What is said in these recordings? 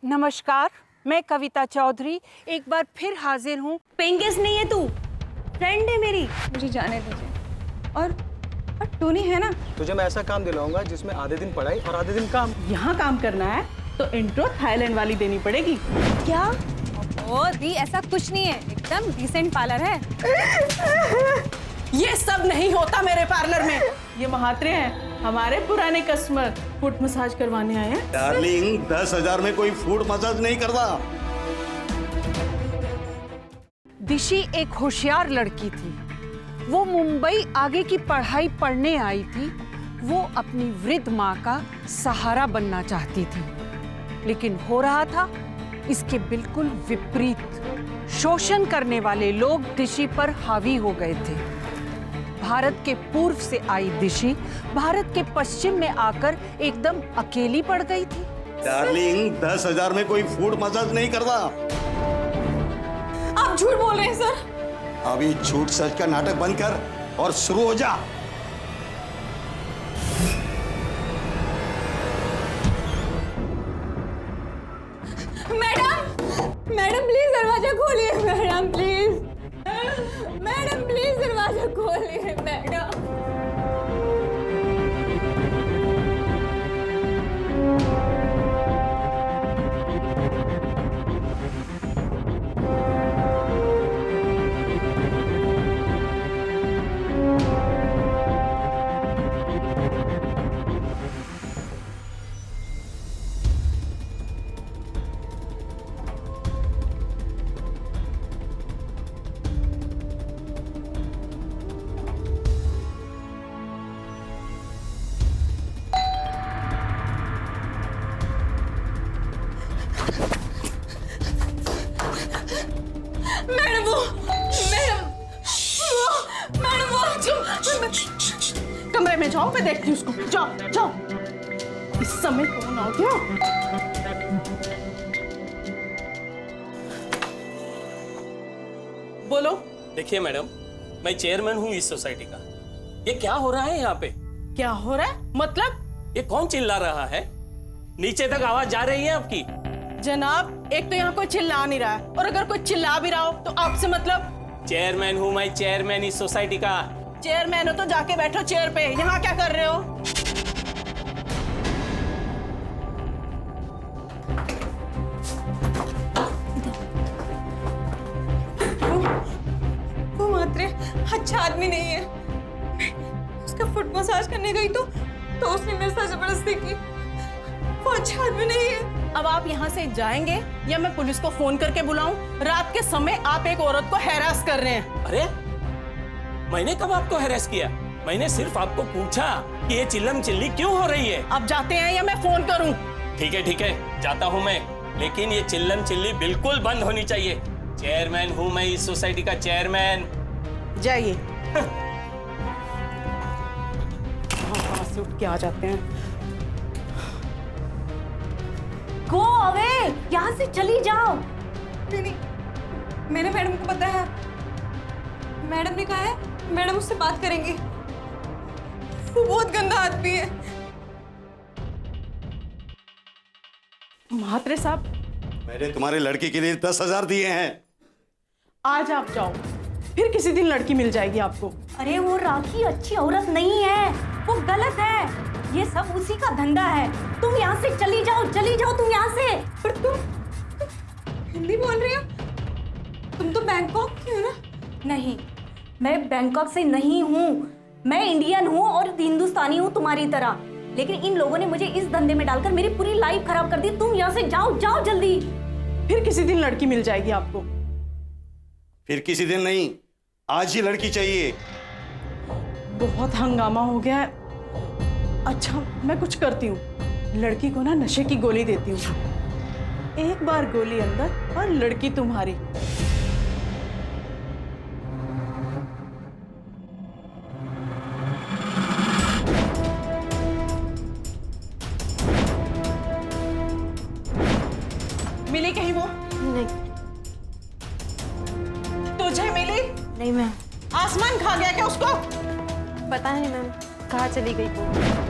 नमस्कार, मैं कविता चौधरी एक बार फिर हाजिर हूँ। पेइंग गेस्ट नहीं है तू, फ्रेंड है मेरी, मुझे जाने दीजिए। और टोनी है ना, तुझे मैं ऐसा काम दिलाऊंगा जिसमें आधे दिन पढ़ाई और आधे दिन काम। यहाँ काम करना है तो इंट्रो थाईलैंड वाली देनी पड़ेगी। क्या? ओ दी, ऐसा कुछ नहीं है, एकदम डिसेंट पार्लर है। ये सब नहीं होता मेरे पार्लर में। ये महात्रे हैं, हमारे पुराने कस्टमर, फुट मसाज करवाने आए हैं। डार्लिंग, 10,000 में कोई फुट मसाज नहीं करता। दिशी एक होशियार लड़की थी। वो मुंबई आगे की पढ़ाई पढ़ने आई थी। वो अपनी वृद्ध माँ का सहारा बनना चाहती थी, लेकिन हो रहा था इसके बिल्कुल विपरीत। शोषण करने वाले लोग दिशी पर हावी हो गए थे। भारत के पूर्व से आई दिशी भारत के पश्चिम में आकर एकदम अकेली पड़ गई थी। डार्लिंग, 10,000 में कोई फुट मसाज नहीं करता। आप झूठ बोल रहे हैं सर। अभी झूठ सच का नाटक बंद कर और शुरू हो जा। मैडम प्लीज दरवाजा खोलिए। मैडम प्लीज, मैडम प्लीज दरवाजा खोलिए। मैडम कमरे में जाओ, मैं देखती हूँ उसको। जाओ जाओ। इस समय कौन आ गया? बोलो। देखिए मैडम, मैं चेयरमैन हूँ इस सोसाइटी का। ये क्या हो रहा है यहाँ पे? क्या हो रहा है मतलब? ये कौन चिल्ला रहा है? नीचे तक आवाज जा रही है आपकी। जनाब, एक तो यहाँ कोई चिल्ला नहीं रहा है, और अगर कोई चिल्ला भी रहा हो तो आपसे मतलब? चेयरमैन हूँ मैं, चेयरमैन इस सोसाइटी का। चेयरमैन हो तो जाके बैठो चेयर पे, यहाँ क्या कर रहे हो? वो मात्रे अच्छा आदमी नहीं है। मैं उसका फुट मसाज करने गई तो उसने मेरे साथ जबरदस्ती की। वो अच्छा आदमी नहीं है। अब आप यहाँ से जाएंगे या मैं पुलिस को फोन करके बुलाऊं? रात के समय आप एक औरत को हैरास कर रहे हैं। अरे, मैंने कब आपको हैरेस किया? मैंने सिर्फ आपको पूछा कि ये चिल्लम चिल्ली क्यों हो रही है। आप जाते हैं या मैं फोन करूं? ठीक है, जाता हूँ मैं, लेकिन ये चिल्लम चिल्ली बिल्कुल बंद होनी चाहिए। चेयरमैन हूँ मैं इस सोसाइटी का, चेयरमैन। जाइए। कहाँ से उठ के आ जाते हैं। गो अवे, यहाँ से चली जाओ। नहीं, मैंने मैडम को बताया। मैडम ने कहा है मैडम उससे बात करेंगे। वो बहुत गंदा आदमी है। महात्रे साहब, मैंने तुम्हारे लड़की के लिए 10,000 दिए हैं। आज आप जाओ, फिर किसी दिन लड़की मिल जाएगी आपको। अरे वो राखी अच्छी औरत नहीं है, वो गलत है। ये सब उसी का धंधा है। तुम यहाँ से चली जाओ तुम यहाँ से। पर तुम हिंदी बोल रही हो? तुम तो बैंकॉक की हो ना? नहीं, मैं बैंकॉक से नहीं हूँ। मैं इंडियन हूँ और हिंदुस्तानी हूँ तुम्हारी तरह। लेकिन इन लोगों ने मुझे इस धंधे में डालकर मेरी पूरी लाइफ खराब कर दी। तुम यहाँ से जाओ जल्दी। फिर किसी दिन लड़की मिल जाएगी आपको। फिर किसी दिन नहीं, आज ही लड़की चाहिए। बहुत हंगामा हो गया है। अच्छा, मैं कुछ करती हूँ, लड़की को ना नशे की गोली देती हूँ। एक बार गोली अंदर और लड़की तुम्हारी। मिली कहीं वो? नहीं तुझे मिली? नहीं मैम। आसमान खा गया क्या उसको? पता नहीं मैम, कहाँ चली गई वो।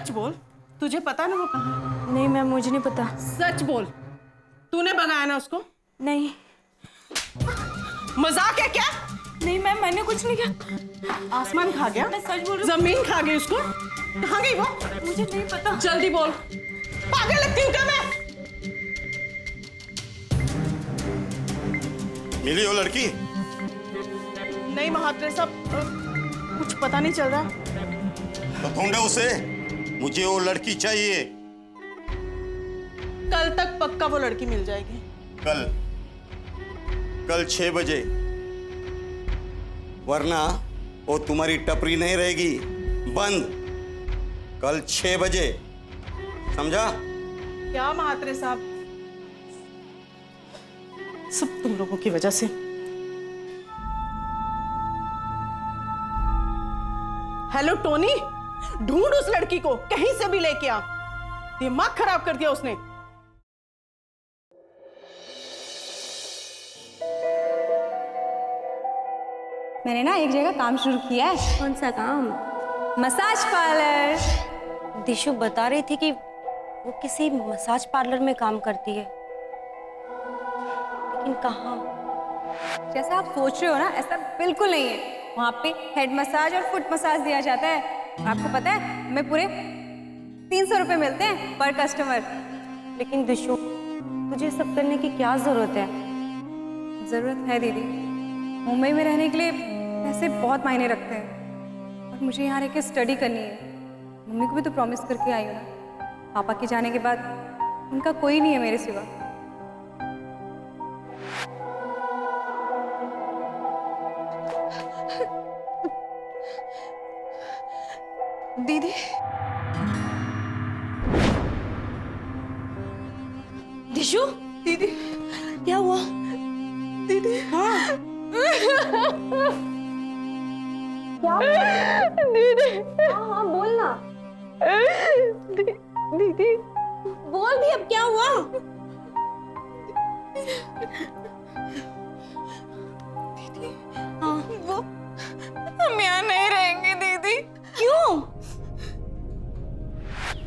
सच बोल, तुझे पता ना वो कहाँ है? नहीं मैम, मुझे नहीं पता। सच बोल, तूने भगाया ना उसको? नहीं। मजाक है क्या? नहीं मैम, मैंने कुछ नहीं किया। आसमान खा गया? मैं सच बोल रही हूँ। जमीन खा गई उसको? कहाँ गई वो? मुझे नहीं पता। जल्दी बोल, पागल लगती हूँ क्या मैं? मिली वो लड़की? नहीं महात्रे साहब, कुछ पता नहीं चल रहा। तो ढूंढे उसे, मुझे वो लड़की चाहिए। कल तक पक्का वो लड़की मिल जाएगी। कल 6 बजे, वरना वो तुम्हारी टपरी नहीं रहेगी, बंद। कल 6 बजे, समझा? क्या महात्रे साहब, सब तुम लोगों की वजह से। हेलो टोनी, ढूंढ उस लड़की को, कहीं से भी लेके आ। दिमाग खराब कर दिया उसने। मैंने ना एक जगह काम शुरू किया है। कौन सा काम? Massage parlour. दिशु बता रही थी कि वो किसी मसाज पार्लर में काम करती है, लेकिन कहाँ? जैसा आप सोच रहे हो ना, ऐसा बिल्कुल नहीं है। वहाँ पे हेड मसाज और फुट मसाज दिया जाता है। आपको पता है, हमें पूरे 300 रुपए मिलते हैं पर कस्टमर। लेकिन दिशु, तुझे सब करने की क्या जरूरत है? जरूरत है दीदी, मुंबई में रहने के लिए पैसे बहुत मायने रखते हैं और मुझे यहाँ रह के स्टडी करनी है। मम्मी को भी तो प्रॉमिस करके आई हूँ ना। पापा के जाने के बाद उनका कोई नहीं है मेरे सिवा। दीदी, दिशु, दीदी क्या हुआ? दीदी, हाँ, दीदी, हाँ बोलना। दीदी, बोल भी, अब क्या हुआ? हाँ, वो हम यहाँ नहीं रहेंगे दीदी। क्यों?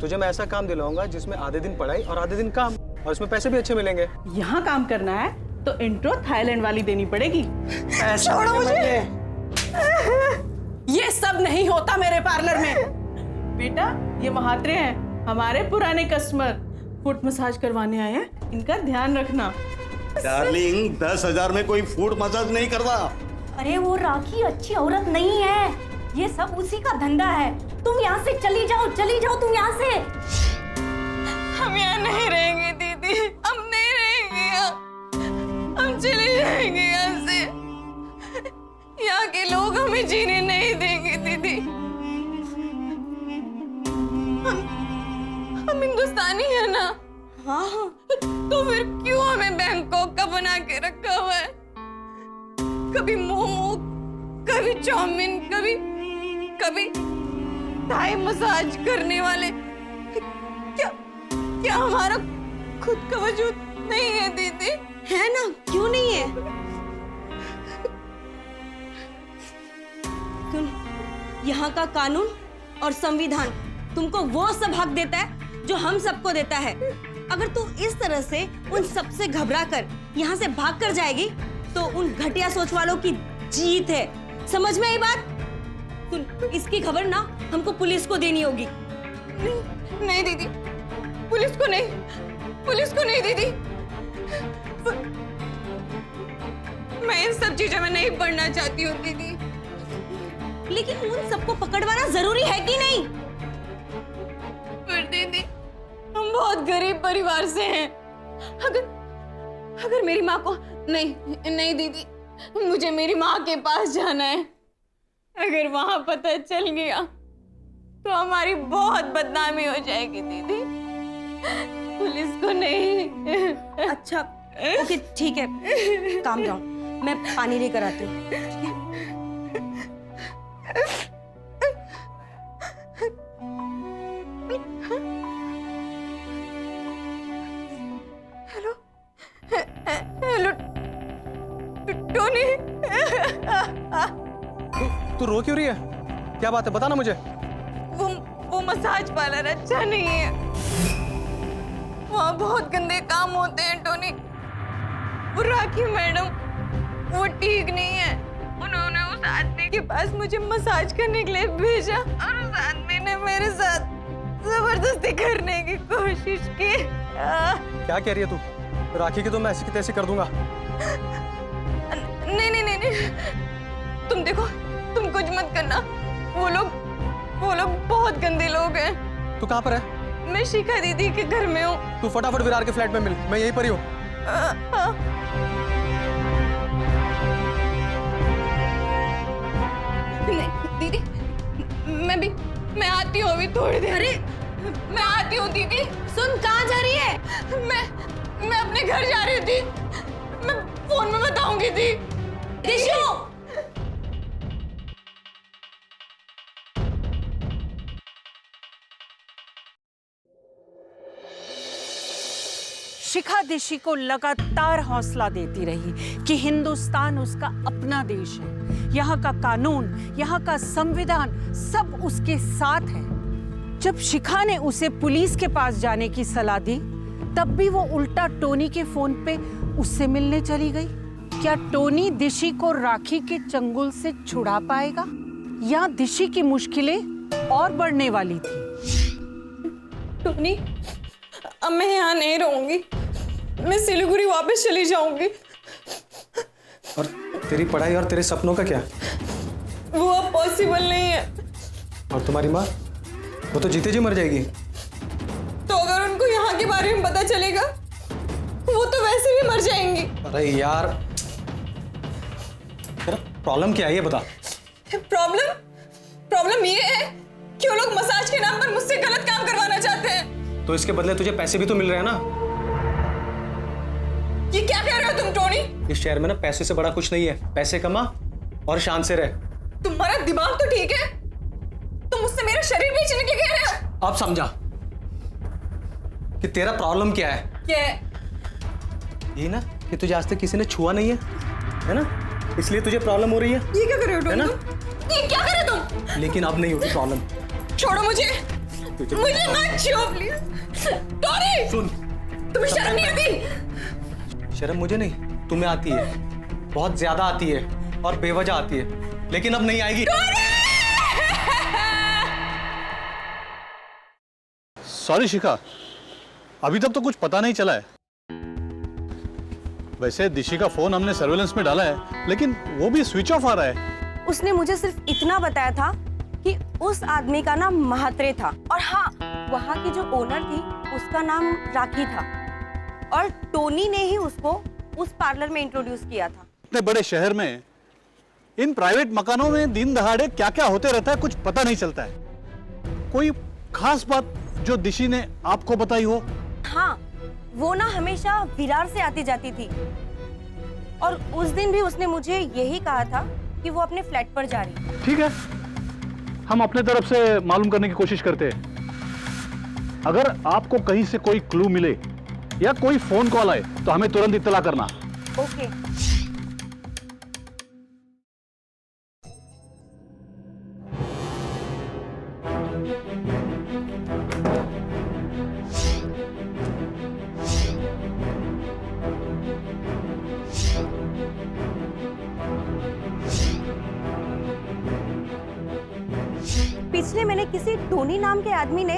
तुझे मैं ऐसा काम दिलाऊंगा जिसमें आधे दिन पढ़ाई और आधे दिन काम, और इसमें पैसे भी अच्छे मिलेंगे। यहाँ काम करना है तो इंट्रो थाईलैंड वाली देनी पड़ेगी। छोड़ो मुझे। ये सब नहीं होता मेरे पार्लर में। बेटा, ये महात्रे हैं, हमारे पुराने कस्टमर, फुट मसाज करवाने आए हैं, इनका ध्यान रखना। डार्लिंग, 10,000 में कोई फूड मसाज नहीं करता। अरे वो राखी अच्छी औरत नहीं है, ये सब उसी का धंधा है। तुम यहाँ से चली जाओ, चली जाओ तुम यहाँ से। हम यहाँ नहीं रहेंगे दीदी, हम नहीं रहेंगे यहाँ, हम चले जाएंगे यहाँ से। यहाँ के लोग हमें जीने नहीं देंगे दीदी। हम हिंदुस्तानी है ना। हाँ, तो फिर क्यों हमें बैंकॉक का बना के रखा हुआ है? कभी मोमो, कभी चाउमीन, कभी थाई मसाज करने वाले। क्या हमारा खुद का वजूद नहीं है दीदी? है ना, क्यों नहीं है? सुन, यहाँ का कानून और संविधान तुमको वो सब हक देता है जो हम सबको देता है। अगर तू इस तरह से उन सबसे घबरा कर यहाँ से भाग कर जाएगी तो उन घटिया सोच वालों की जीत है। समझ में आई बात? सुन, इसकी खबर ना हमको पुलिस को देनी होगी। नहीं दीदी, पुलिस को नहीं दीदी। मैं इन सब चीजों में नहीं पढ़ना चाहती हूँ दीदी। लेकिन उन सबको पकड़वाना जरूरी है कि नहीं? पर दीदी, हम बहुत गरीब परिवार से हैं। अगर मेरी माँ को नहीं दीदी, मुझे मेरी माँ के पास जाना है। अगर वहां पता चल गया तो हमारी बहुत बदनामी हो जाएगी दीदी। पुलिस को नहीं। अच्छा, ओके, ठीक है, काम डाउन, मैं पानी लेकर आती हूँ। Hello Tony. तू रो क्यों रही है? क्या बात है, बता ना मुझे। वो मसाज पार्लर अच्छा नहीं है, वहाँ बहुत गंदे काम होते हैं टोनी। वो राखी मैडम वो ठीक नहीं है, उन्होंने उस आदमी के पास मुझे मसाज करने के लिए भेजा और उस आदमी ने मेरे साथ जबरदस्ती करने की कोशिश की। क्या कह रही है तू? राखी की तो मैं ऐसी की तैसी कर दूंगा। नहीं नहीं नहीं नहीं, तुम देखो, तुम कुछ मत करना। वो लोग बहुत गंदे लोग हैं। तू कहाँ पर है? मैं शिखा दीदी के घर में हूँ। तू फटाफट विरार के फ्लैट में मिल, मैं यहीं पर ही हूँ। नहीं दीदी, मैं आती हूँ अभी थोड़ी देर। अरे मैं आती हूँ दीदी। सुन, कहाँ जा रही है? मैं अपने घर जा रही थी, मैं फोन में बताऊंगी थी। दिशु! शिखा दिशी को लगातार हौसला देती रही कि हिंदुस्तान उसका अपना देश है, यहाँ का कानून, यहाँ का संविधान सब उसके साथ है। जब शिखा ने उसे पुलिस के पास जाने की सलाह दी, तब भी वो उल्टा टोनी के फोन पे उससे मिलने चली गई। क्या टोनी दिशी को राखी के चंगुल से छुड़ा पाएगा या दिशी की मुश्किलें और बढ़ने वाली थी? टोनी, अब मैं यहाँ नहीं रहूंगी, मैं सिलीगुड़ी वापस चली जाऊंगी। और तेरी पढ़ाई और तेरे सपनों का क्या? वो अब पॉसिबल नहीं है। और तुम्हारी माँ, वो तो जीते जी मर जाएगी। तो अगर उनको यहाँ के बारे में पता चलेगा, वो तो वैसे भी मर जाएंगी। अरे यार, तेरा प्रॉब्लम क्या है ये बता। प्रॉब्लम ये है कि वो लोग मसाज के नाम पर मुझसे गलत काम करवाना चाहते हैं। तो इसके बदले तुझे पैसे भी तो मिल रहे हैं ना। ये क्या कह रहे हो तुम टोनी? इस शहर में ना पैसे से बड़ा कुछ नहीं है। पैसे कमा और शान से रह। तुम्हारा दिमाग तो ठीक है, तुम मुझसे मेरा शरीर बेचने के कह रहे हो। अब समझा कि तेरा प्रॉब्लम क्या है। क्या है? ये ना कि तुझे आज तक किसी ने छुआ नहीं है ना, इसलिए तुझे प्रॉब्लम हो रही है। ये क्या कर रहे हो है ना? तुम? ये क्या कर रहे हो तुम? लेकिन अब नहीं होगी प्रॉब्लम। छोड़ो मुझे मत छुओ प्लीज। टोनी, सुन, तुम्हें शर्म नहीं आती? शर्म मुझे नहीं, तुम्हें आती है, बहुत ज्यादा आती है और बेवजह आती है, लेकिन अब नहीं आएगी। सॉरी शिखा, अभी तक तो कुछ पता नहीं चला है। वैसे दिशी का फोन हमने सर्वेलेंस में डाला है, लेकिन वो भी स्विच ऑफ आ रहा है। उसने मुझे सिर्फ इतना बताया था कि उस आदमी का नाम महात्रे था, और हाँ, वहाँ की जो ओनर थी उसका नाम राखी था, और टोनी ने ही उसको उस पार्लर में इंट्रोड्यूस किया था। इतने बड़े शहर में इन प्राइवेट मकानों में दिन दहाड़े क्या क्या होते रहता है, कुछ पता नहीं चलता है। कोई खास बात जो दिशी ने आपको बताई हो? हाँ, वो ना हमेशा विरार से आती जाती थी, और उस दिन भी उसने मुझे यही कहा था कि वो अपने फ्लैट पर जा रही है। ठीक है, हम अपने तरफ से मालूम करने की कोशिश करते हैं। अगर आपको कहीं से कोई क्लू मिले या कोई फोन कॉल आए तो हमें तुरंत इत्तला करना। ओके। पिछले महीने किसी टोनी नाम के आदमी ने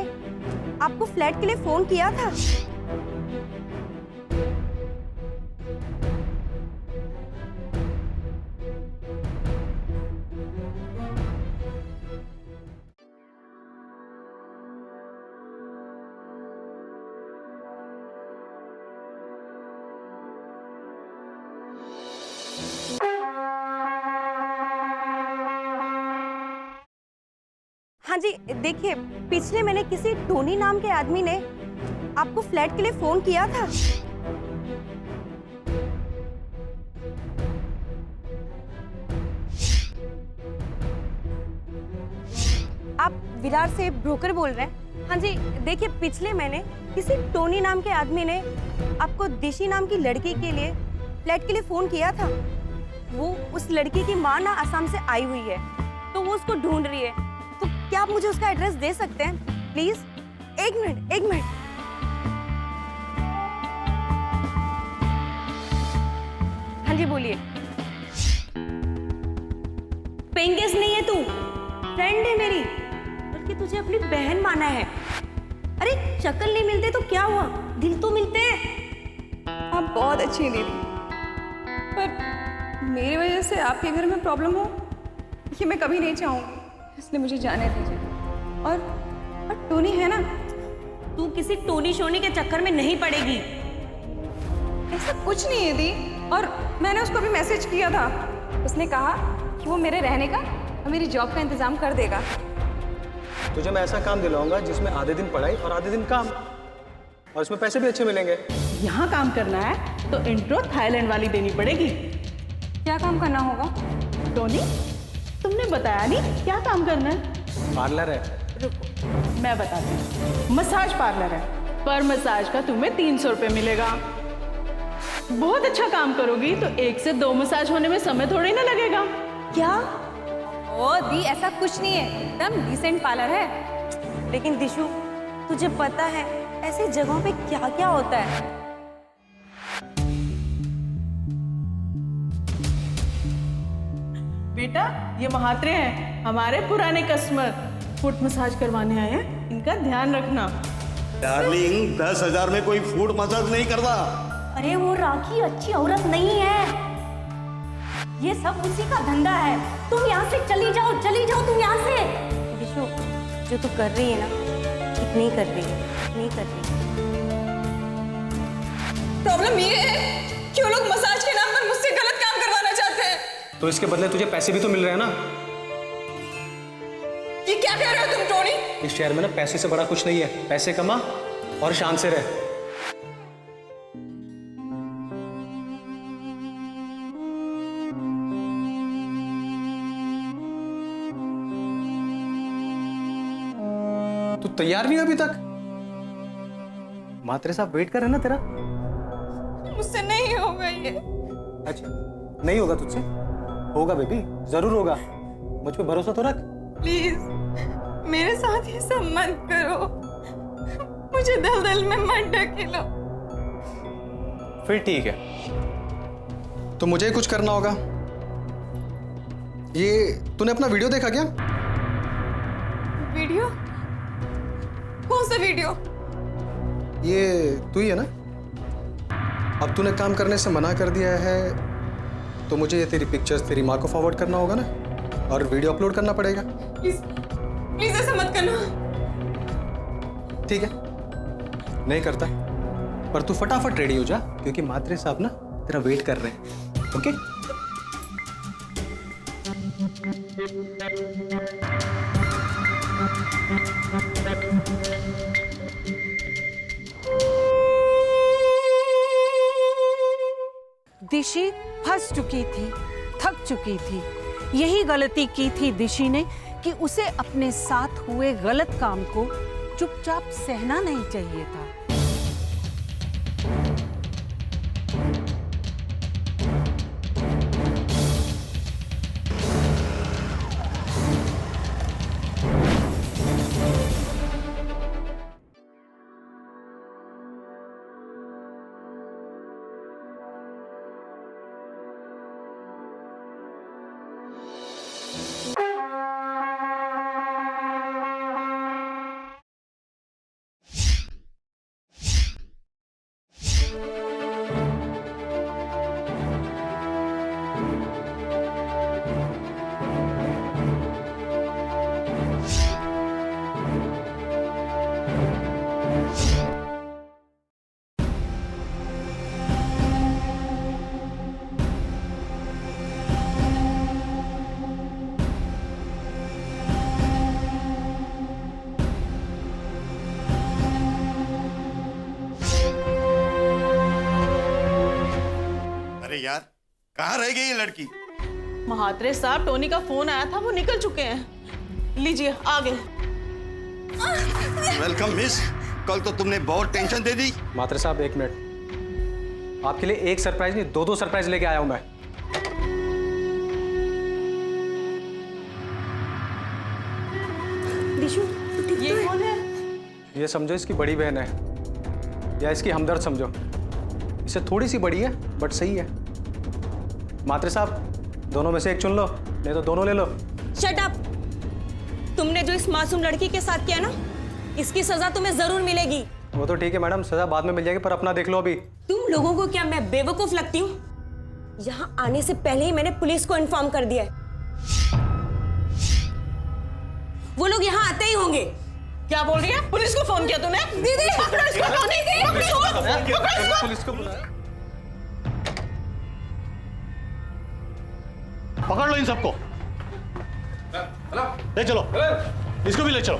आपको फ्लैट के लिए फोन किया था। हाँ जी, देखिए, पिछले महीने किसी टोनी नाम के आदमी ने आपको फ्लैट के लिए फोन किया था। आप विरार से ब्रोकर बोल रहे हैं? हाँ जी, देखिए, पिछले महीने किसी टोनी नाम के आदमी ने आपको दिशी नाम की लड़की के लिए फ्लैट के लिए फोन किया था। वो उस लड़की की माँ ना असम से आई हुई है, तो वो उसको ढूंढ रही है। तो क्या आप मुझे उसका एड्रेस दे सकते हैं? प्लीज, एक मिनट, एक मिनट। हाँ जी बोलिए। पेइंग गेस्ट नहीं है तू, फ्रेंड है मेरी, बल्कि तुझे अपनी बहन माना है। अरे शक्ल नहीं मिलते तो क्या हुआ, दिल तो मिलते हैं। आप बहुत अच्छी हैं दीदी, पर मेरी वजह से आपके घर में प्रॉब्लम हो ये मैं कभी नहीं चाहूँगी, इसलिए मुझे जाने दीजिए। और टोनी है ना, तू किसी टोनी शोनी के चक्कर में नहीं पड़ेगी। ऐसा कुछ नहीं है दी, और मैंने उसको भी मैसेज किया था, उसने कहा कि वो मेरे रहने का और मेरी जॉब का इंतजाम कर देगा। तुझे मैं ऐसा काम दिलाऊंगा जिसमें आधे दिन पढ़ाई और आधे दिन काम, और इसमें पैसे भी अच्छे मिलेंगे। यहाँ काम करना है तो इंट्रो थाईलैंड वाली देनी पड़ेगी। क्या काम करना होगा? टोनी, तुमने बताया नहीं क्या काम करना है? पार्लर है। रुको मैं बताती हूँ। मसाज पार्लर है, पर मसाज का तुम्हें 300 रुपये मिलेगा। बहुत अच्छा काम करोगी तो 1 से 2 मसाज होने में समय थोड़ी ना लगेगा। क्या? ओ दी, ऐसा कुछ नहीं है, एकदम डिसेंट पार्लर है। लेकिन दिशु, तुझे पता है ऐसी जगहों पे क्या क्या होता है? बेटा, ये महात्रे हैं, हमारे पुराने कस्टमर, फुट मसाज करवाने आए हैं, इनका ध्यान रखना। डार्लिंग, 10,000 में कोई फूड मसाज नहीं करता। अरे वो राखी अच्छी औरत नहीं है, ये सब उसी का धंधा है। तुम यहाँ से चली जाओ तुम यहाँ से। दिशु, जो तू कर रही है ना, ठीक नहीं कर रही है, नहीं कर रही है। प्रॉब्लम ये है कि वो लोग मसाज के नाम पर मुझसे गलत काम करवाना चाहते हैं। तो इसके बदले तुझे पैसे भी तो मिल रहे हैं ना। ये क्या कह रहे हो तुम टोनी? इस शहर में ना पैसे से बड़ा कुछ नहीं है। पैसे कमा और शान से रह। तू तैयार नहीं अभी तक? मात्रे साहब वेट कर रहे हैं ना तेरा। मुझसे नहीं होगा ये। अच्छा, नहीं होगा तुझसे? होगा बेबी, जरूर होगा। मुझ पे भरोसा तो रख। प्लीज मेरे साथ ये सब मत करो, मुझे दलदल में मत ढकेलो। फिर ठीक है, तो मुझे ही कुछ करना होगा। ये तूने अपना वीडियो देखा क्या? वीडियो? कौन सा वीडियो? ये तू ही है ना? अब तूने काम करने से मना कर दिया है तो मुझे ये तेरी पिक्चर्स तेरी माँ को फॉरवर्ड करना होगा ना, और वीडियो अपलोड करना पड़ेगा। प्लीज प्लीज ऐसा मत करना। ठीक है, नहीं करता, पर तू फटाफट रेडी हो जा, क्योंकि मात्रे साहब ना तेरा वेट कर रहे हैं। ओके? दिशी फंस चुकी थी, थक चुकी थी। यही गलती की थी दिशी ने कि उसे अपने साथ हुए गलत काम को चुपचाप सहना नहीं चाहिए था। यार, कहाँ रह गई ये लड़की? महात्रे साहब, टोनी का फोन आया था, वो निकल चुके हैं। लीजिए, आ गए। वेलकम मिस, कल तो तुमने बहुत टेंशन दे दी। मात्रे साहब एक मिनट, आपके लिए एक सरप्राइज नहीं 2-2 सरप्राइज लेके आया हूं मैं। दिशु, ये कौन है? ये समझो इसकी बड़ी बहन है, या इसकी हमदर्द समझो। इससे थोड़ी सी बड़ी है बट सही है। मात्रे साहब, दोनों में से एक चुन लो, नहीं तो दोनों ले लो। Shut up. तुमने जो इस मासूम लड़की के साथ किया ना, इसकी सजा तुम्हें जरूर मिलेगी। वो तो ठीक है मैडम, सजा बाद में मिल जाएगी, पर अपना देख लो अभी। तुम लोगों को क्या मैं बेवकूफ लगती हूँ? यहाँ आने से पहले ही मैंने पुलिस को इन्फॉर्म कर दिया है। वो लोग यहाँ आते ही होंगे। क्या बोल रही है? पुलिस को फोन किया तूने? दीदी पकड़ो इसको, पुलिस को बुलाया। पकड़ लो इन सबको, ले चलो, इसको भी ले चलो,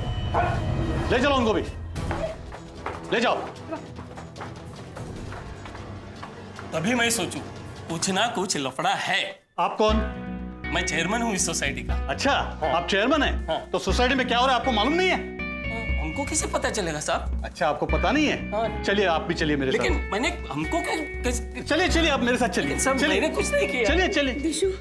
ले चलो उनको भी, ले जाओ। तभी मैं सोचूं कुछ ना कुछ लफड़ा है। आप कौन? मैं चेयरमैन हूँ इस सोसाइटी का। अच्छा, आप चेयरमैन हैं? हाँ। तो सोसाइटी में क्या हो रहा है आपको मालूम नहीं है? हमको कैसे पता चलेगा साहब? अच्छा, आपको पता नहीं है? हाँ। चलिए आप भी चलिए मेरे लेकिन साथ। मैंने हमको क्या चलिए चलिए आप मेरे साथ चलिए। लेकिन साहब, चलिए। मैंने कुछ नहीं किया। चलिए चलिए। दिशु,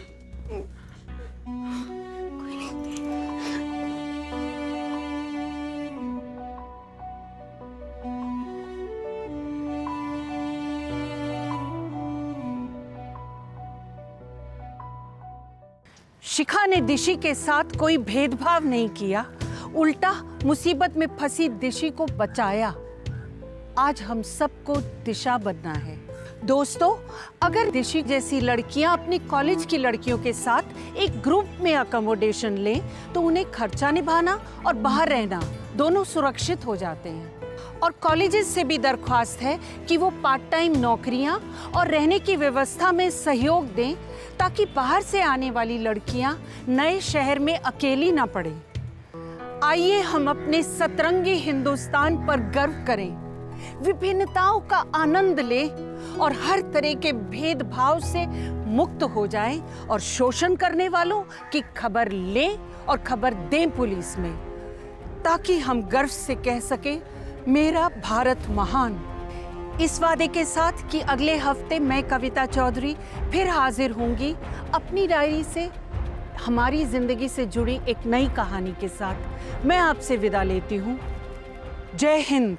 शिखा ने दिशी के साथ कोई भेदभाव नहीं किया, उल्टा मुसीबत में फंसी दिशी को बचाया। आज हम सबको दिशा बनना है। दोस्तों, अगर दिशी जैसी लड़कियां अपनी कॉलेज की लड़कियों के साथ एक ग्रुप में अकोमोडेशन लें तो उन्हें खर्चा निभाना और बाहर रहना दोनों सुरक्षित हो जाते हैं। और कॉलेजेस से भी दरख्वास्त है कि वो पार्ट टाइम नौकरियां और रहने की व्यवस्था में सहयोग दें, ताकि बाहर से आने वाली लड़कियां नए शहर में अकेली ना पड़ें। आइए हम अपने सतरंगी हिंदुस्तान पर गर्व करें, विभिन्नताओं का आनंद लें और हर तरह के भेदभाव से मुक्त हो जाएं और शोषण करने वालों की खबर लें और खबर दें पुलिस में, ताकि हम गर्व से कह सकें, मेरा भारत महान। इस वादे के साथ कि अगले हफ्ते मैं कविता चौधरी फिर हाजिर होंगी अपनी डायरी से हमारी जिंदगी से जुड़ी एक नई कहानी के साथ। मैं आपसे विदा लेती हूँ। जय हिंद।